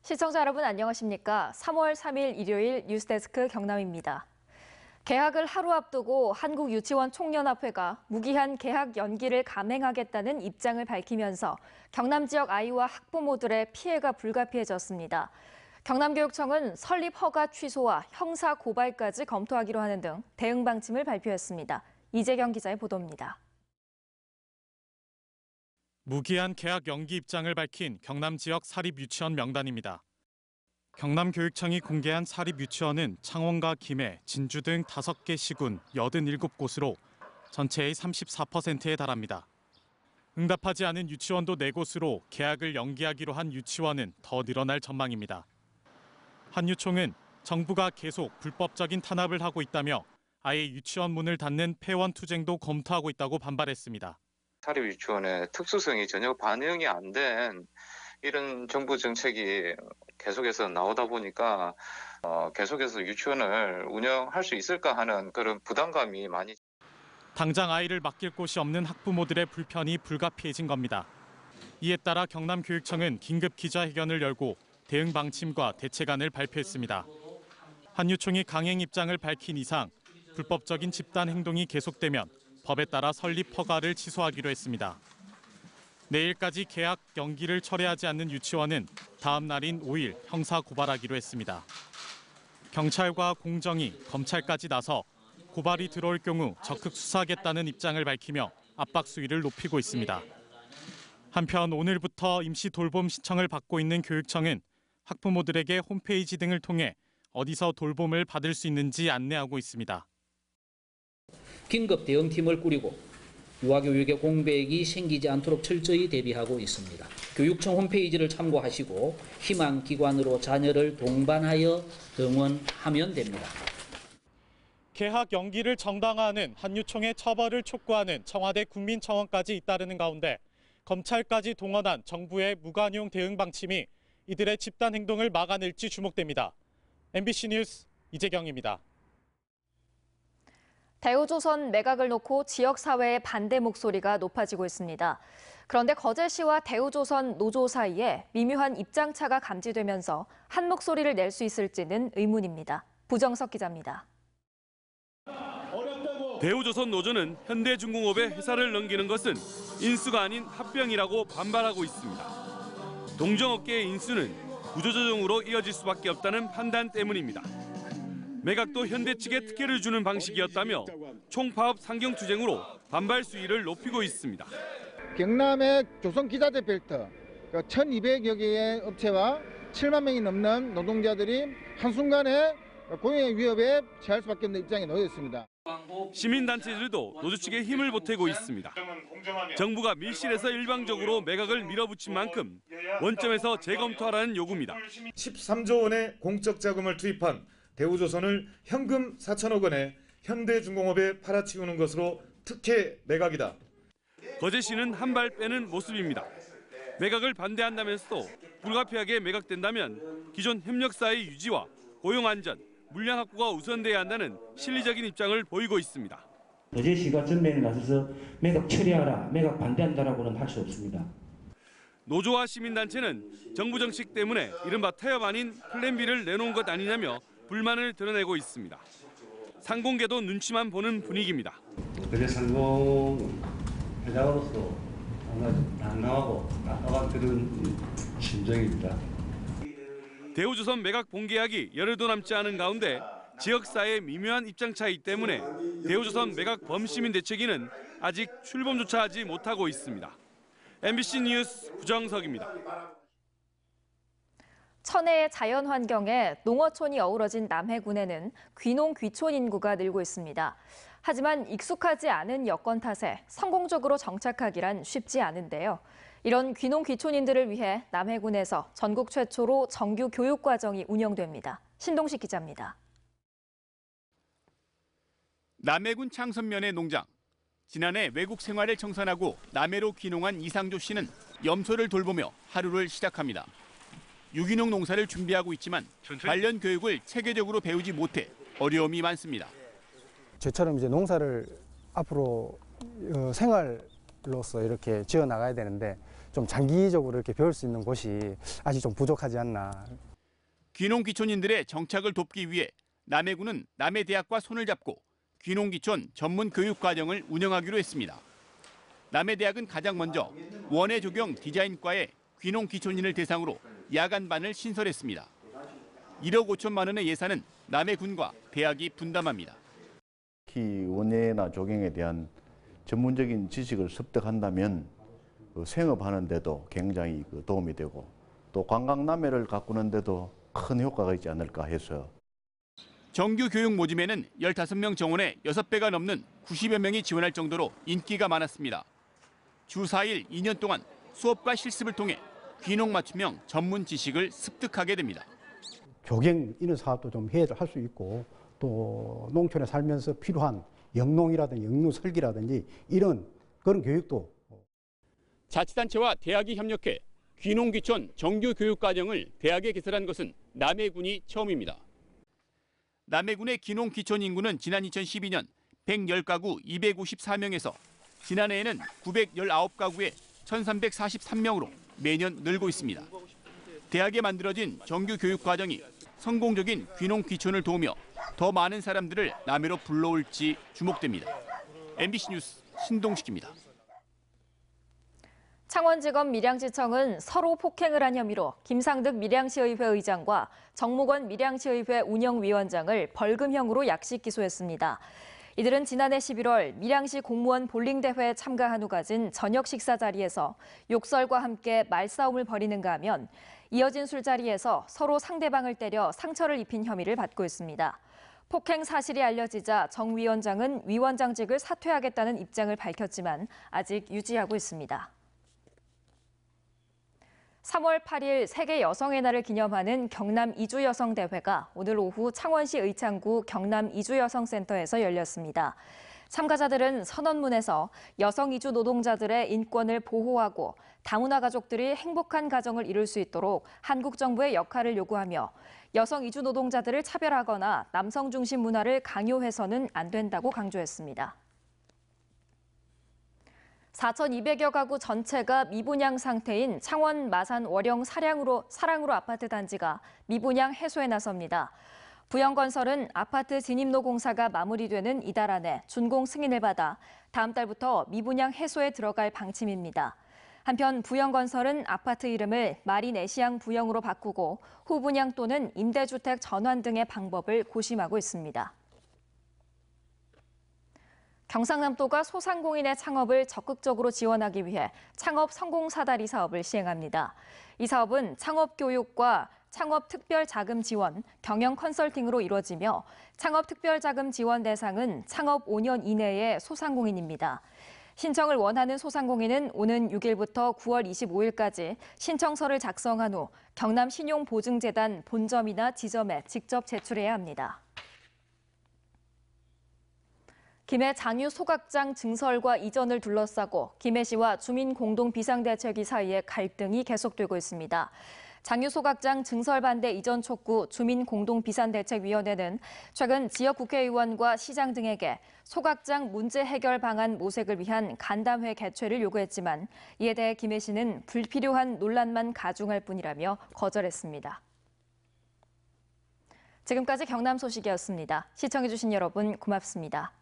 시청자 여러분 안녕하십니까? 3월 3일 일요일 뉴스데스크 경남입니다. 개학을 하루 앞두고 한국유치원 총연합회가 무기한 개학 연기를 감행하겠다는 입장을 밝히면서 경남 지역 아이와 학부모들의 피해가 불가피해졌습니다. 경남교육청은 설립 허가 취소와 형사 고발까지 검토하기로 하는 등 대응 방침을 발표했습니다. 이재경 기자의 보도입니다. 무기한 개학 연기 입장을 밝힌 경남 지역 사립유치원 명단입니다. 경남교육청이 공개한 사립유치원은 창원과 김해, 진주 등 5개 시군 87곳으로 전체의 34%에 달합니다. 응답하지 않은 유치원도 4곳으로 개학을 연기하기로 한 유치원은 더 늘어날 전망입니다. 한유총은 정부가 계속 불법적인 탄압을 하고 있다며 아예 유치원 문을 닫는 폐원투쟁도 검토하고 있다고 반발했습니다. 사립유치원의 특수성이 전혀 반영이 안 된 이런 정부 정책이 계속해서 나오다 보니까 계속해서 유치원을 운영할 수 있을까 하는 그런 부담감이 많이. 당장 아이를 맡길 곳이 없는 학부모들의 불편이 불가피해진 겁니다. 이에 따라 경남교육청은 긴급 기자회견을 열고 대응 방침과 대책안을 발표했습니다. 한유총이 강행 입장을 밝힌 이상 불법적인 집단 행동이 계속되면 법에 따라 설립 허가를 취소하기로 했습니다. 내일까지 개학 연기를 철회하지 않는 유치원은 다음 날인 5일 형사 고발하기로 했습니다. 경찰과 공정위, 검찰까지 나서 고발이 들어올 경우 적극 수사하겠다는 입장을 밝히며 압박 수위를 높이고 있습니다. 한편 오늘부터 임시 돌봄 신청을 받고 있는 교육청은 학부모들에게 홈페이지 등을 통해 어디서 돌봄을 받을 수 있는지 안내하고 있습니다. 긴급 대응팀을 꾸리고 유아교육의 공백이 생기지 않도록 철저히 대비하고 있습니다. 교육청 홈페이지를 참고하시고 희망기관으로 자녀를 동반하여 등원하면 됩니다. 개학 연기를 정당화하는 한유총의 처벌을 촉구하는 청와대 국민청원까지 잇따르는 가운데 검찰까지 동원한 정부의 무관용 대응 방침이 이들의 집단 행동을 막아낼지 주목됩니다. MBC 뉴스 이재경입니다. 대우조선 매각을 놓고 지역사회의 반대 목소리가 높아지고 있습니다. 그런데 거제시와 대우조선 노조 사이에 미묘한 입장차가 감지되면서 한 목소리를 낼 수 있을지는 의문입니다. 부정석 기자입니다. 대우조선 노조는 현대중공업에 회사를 넘기는 것은 인수가 아닌 합병이라고 반발하고 있습니다. 동종업계의 인수는 구조조정으로 이어질 수밖에 없다는 판단 때문입니다. 매각도 현대 측에 특혜를 주는 방식이었다며 총파업 상경투쟁으로 반발 수위를 높이고 있습니다. 경남의 조선기자재벨트 1,200여 개의 업체와 7만 명이 넘는 노동자들이 한순간에 고용의 위협에 처할 수밖에 없는 입장에 놓여 있습니다. 시민단체들도 노조 측에 힘을 보태고 있습니다. 정부가 밀실에서 일방적으로 매각을 밀어붙인 만큼 원점에서 재검토하라는 요구입니다. 13조 원의 공적 자금을 투입한 대우조선을 현금 4천억 원에 현대중공업에 팔아치우는 것으로 특혜 매각이다. 거제시는 한 발 빼는 모습입니다. 매각을 반대한다면서도 불가피하게 매각된다면 기존 협력사의 유지와 고용 안전, 물량 확보가 우선돼야 한다는 실리적인 입장을 보이고 있습니다. 거제시가 전면에 나서서 매각 처리하라, 매각 반대한다라고는 할 수 없습니다. 노조와 시민단체는 정부 정책 때문에 이른바 타협 아닌 플랜 B를 내놓은 것 아니냐며 불만을 드러내고 있습니다. 상공계도 눈치만 보는 분위기입니다. 거제 상공 회장으로서 난감하고 답답한 그런 심정입니다. 대우조선 매각 본계약이 열흘도 남지 않은 가운데 지역사회의 미묘한 입장 차이 때문에 대우조선 매각 범시민 대책위는 아직 출범조차 하지 못하고 있습니다. MBC 뉴스 부정석입니다. 천혜의 자연환경에 농어촌이 어우러진 남해군에는 귀농 귀촌 인구가 늘고 있습니다. 하지만 익숙하지 않은 여건 탓에 성공적으로 정착하기란 쉽지 않은데요. 이런 귀농 귀촌인들을 위해 남해군에서 전국 최초로 정규 교육과정이 운영됩니다. 신동식 기자입니다. 남해군 창선면의 농장. 지난해 외국 생활을 청산하고 남해로 귀농한 이상조 씨는 염소를 돌보며 하루를 시작합니다. 유기농 농사를 준비하고 있지만 관련 교육을 체계적으로 배우지 못해 어려움이 많습니다. 저처럼 이제 농사를 앞으로 생활로서 이렇게 지어 나가야 되는데 좀 장기적으로 이렇게 배울 수 있는 곳이 아직 좀 부족하지 않나. 귀농귀촌인들의 정착을 돕기 위해 남해군은 남해대학과 손을 잡고 귀농귀촌 전문 교육과정을 운영하기로 했습니다. 남해대학은 가장 먼저 원예 조경 디자인과에 귀농귀촌인을 대상으로 야간반을 신설했습니다. 1억 5천만 원의 예산은 남해군과 대학이 분담합니다. 특히 원예나 조경에 대한 전문적인 지식을 습득한다면 생업하는 데도 굉장히 도움이 되고 또 관광 남해를 가꾸는 데도 큰 효과가 있지 않을까 해서. 정규 교육 모집에는 15명 정원에 6배가 넘는 90여 명이 지원할 정도로 인기가 많았습니다. 주 4일 2년 동안 수업과 실습을 통해 귀농 맞춤형 전문 지식을 습득하게 됩니다. 조경 이런 사업도 좀 할 수 있고 또 농촌에 살면서 필요한 영농이라든지 영농 설계라든지 이런 그런 교육도. 자치단체와 대학이 협력해 귀농귀촌 정규 교육과정을 대학에 개설한 것은 남해군이 처음입니다. 남해군의 귀농귀촌 인구는 지난 2012년 110가구 254명에서 지난해에는 919가구에 1343명으로 매년 늘고 있습니다. 대학에 만들어진 정규 교육과정이 성공적인 귀농귀촌을 도우며 더 많은 사람들을 남해로 불러올지 주목됩니다. MBC 뉴스 신동식입니다. 창원지검 밀양시청은 서로 폭행을 한 혐의로 김상득 밀양시의회 의장과 정목원 밀양시의회 운영위원장을 벌금형으로 약식 기소했습니다. 이들은 지난해 11월 밀양시 공무원 볼링대회에 참가한 후 가진 저녁 식사 자리에서 욕설과 함께 말싸움을 벌이는가 하면 이어진 술자리에서 서로 상대방을 때려 상처를 입힌 혐의를 받고 있습니다. 폭행 사실이 알려지자 정 위원장은 위원장직을 사퇴하겠다는 입장을 밝혔지만 아직 유지하고 있습니다. 3월 8일 세계 여성의 날을 기념하는 경남 이주여성대회가 오늘 오후 창원시 의창구 경남 이주여성센터에서 열렸습니다. 참가자들은 선언문에서 여성 이주 노동자들의 인권을 보호하고 다문화 가족들이 행복한 가정을 이룰 수 있도록 한국 정부의 역할을 요구하며 여성 이주 노동자들을 차별하거나 남성 중심 문화를 강요해서는 안 된다고 강조했습니다. 4,200여 가구 전체가 미분양 상태인 창원 마산 월영 사랑으로 아파트 단지가 미분양 해소에 나섭니다. 부영건설은 아파트 진입로 공사가 마무리되는 이달 안에 준공 승인을 받아 다음 달부터 미분양 해소에 들어갈 방침입니다. 한편 부영건설은 아파트 이름을 마린에시앙 부영으로 바꾸고 후분양 또는 임대주택 전환 등의 방법을 고심하고 있습니다. 경상남도가 소상공인의 창업을 적극적으로 지원하기 위해 창업 성공 사다리 사업을 시행합니다. 이 사업은 창업 교육과 창업 특별 자금 지원, 경영 컨설팅으로 이루어지며 창업 특별 자금 지원 대상은 창업 5년 이내의 소상공인입니다. 신청을 원하는 소상공인은 오는 6일부터 9월 25일까지 신청서를 작성한 후 경남신용보증재단 본점이나 지점에 직접 제출해야 합니다. 김해 장유 소각장 증설과 이전을 둘러싸고 김해시와 주민공동비상대책위 사이의 갈등이 계속되고 있습니다. 장유 소각장 증설 반대 이전 촉구 주민공동비상대책위원회는 최근 지역 국회의원과 시장 등에게 소각장 문제 해결 방안 모색을 위한 간담회 개최를 요구했지만 이에 대해 김해시는 불필요한 논란만 가중할 뿐이라며 거절했습니다. 지금까지 경남 소식이었습니다. 시청해주신 여러분 고맙습니다.